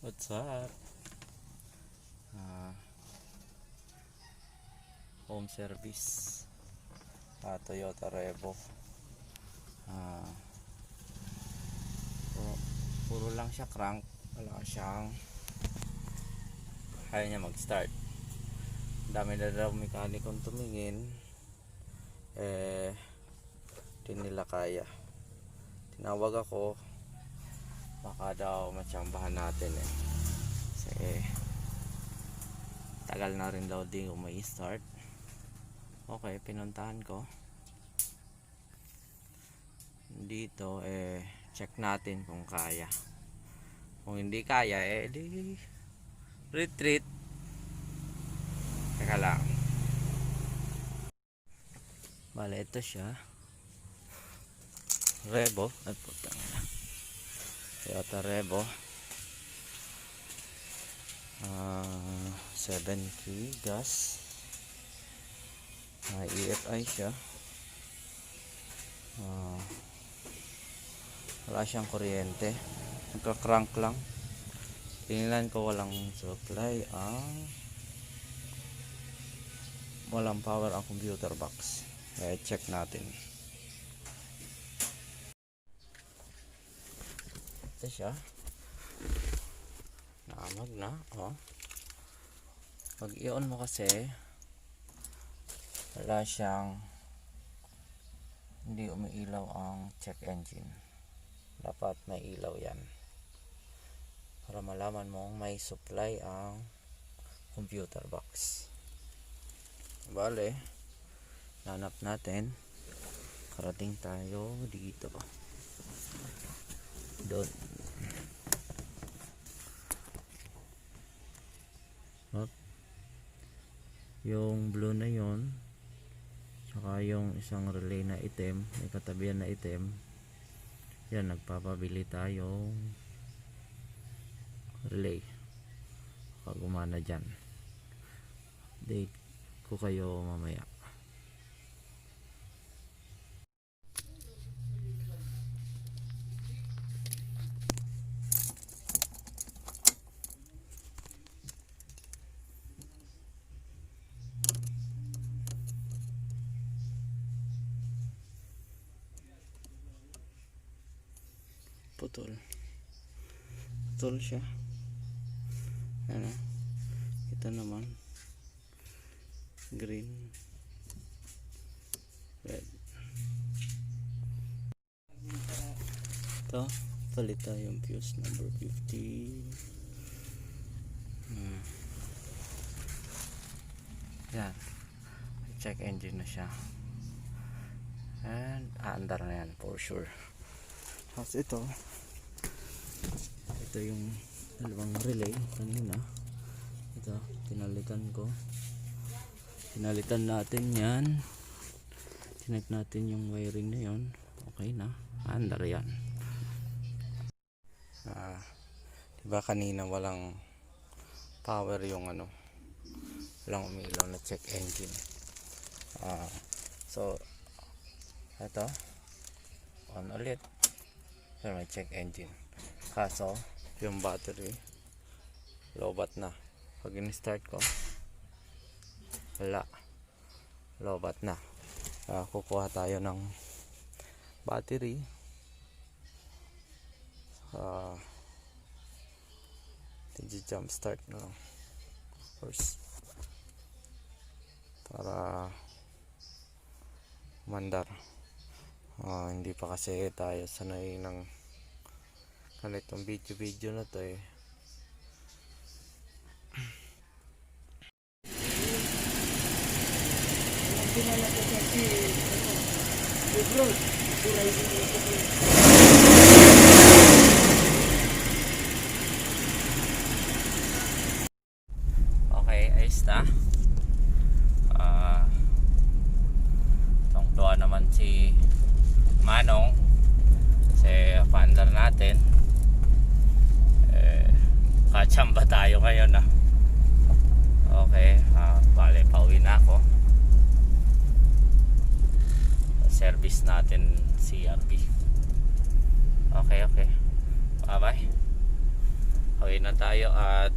What's up? Ah, home service. Toyota Revo. Ah, puro lang siya crank. Wala siyang kaya niya mag-start. Dami na daw mekanikong tumingin. Di nila kaya. Tinawag ako. Baka daw matsambahan natin Kasi tagal na rin daw din kung may start. Okay, pinuntahan ko dito. Check natin kung kaya. Kung hindi kaya di retreat. Teka lang. Bale, ito siya, Revo. At putang ina, Toyota Revo. 7K gas. EFI siya. Wala siyang kuryente, nagka-crank lang. Tingnan ko, walang supply walang power ang computer box. Check natin. Ito siya, naamag na. Pag i-on mo kasi wala siyang, hindi umiilaw ang check engine. Dapat may ilaw yan para malaman mong may supply ang computer box. Bale, hanap natin. Karating tayo dito, doon. Yung blue na yon, tsaka yung isang relay na itim, may katabihan na itim, yan, nagpapabili tayong relay. Pag gumana dyan, date ko kayo mamaya. Putol siya. Ito naman green, red. Ito, palit tayo yung fuse number 15. Yan, check engine na siya, and andar na yan for sure. Tapos ito yung dalawang relay kanina. Ito, pinalitan natin yan. Tinek natin yung wiring na yon. Okay na, andar yan. Diba kanina walang power yung walang umilaw na check engine. So ito, on ulit, pero may check engine. Kaso yung battery lobat na. Pag in-start ko, wala, lobat na. Kukuha tayo ng battery. Jump start na lang first para mandar. Hindi pa kasi tayo sanay ng ganitong video na to Okay, ayos na. Tungtuan naman si Manong kasi paandar natin. Kachamba tayo ngayon Okay, bale, pauwi na ako. Service natin CRB. Okay, bye bye. Pauwi na tayo at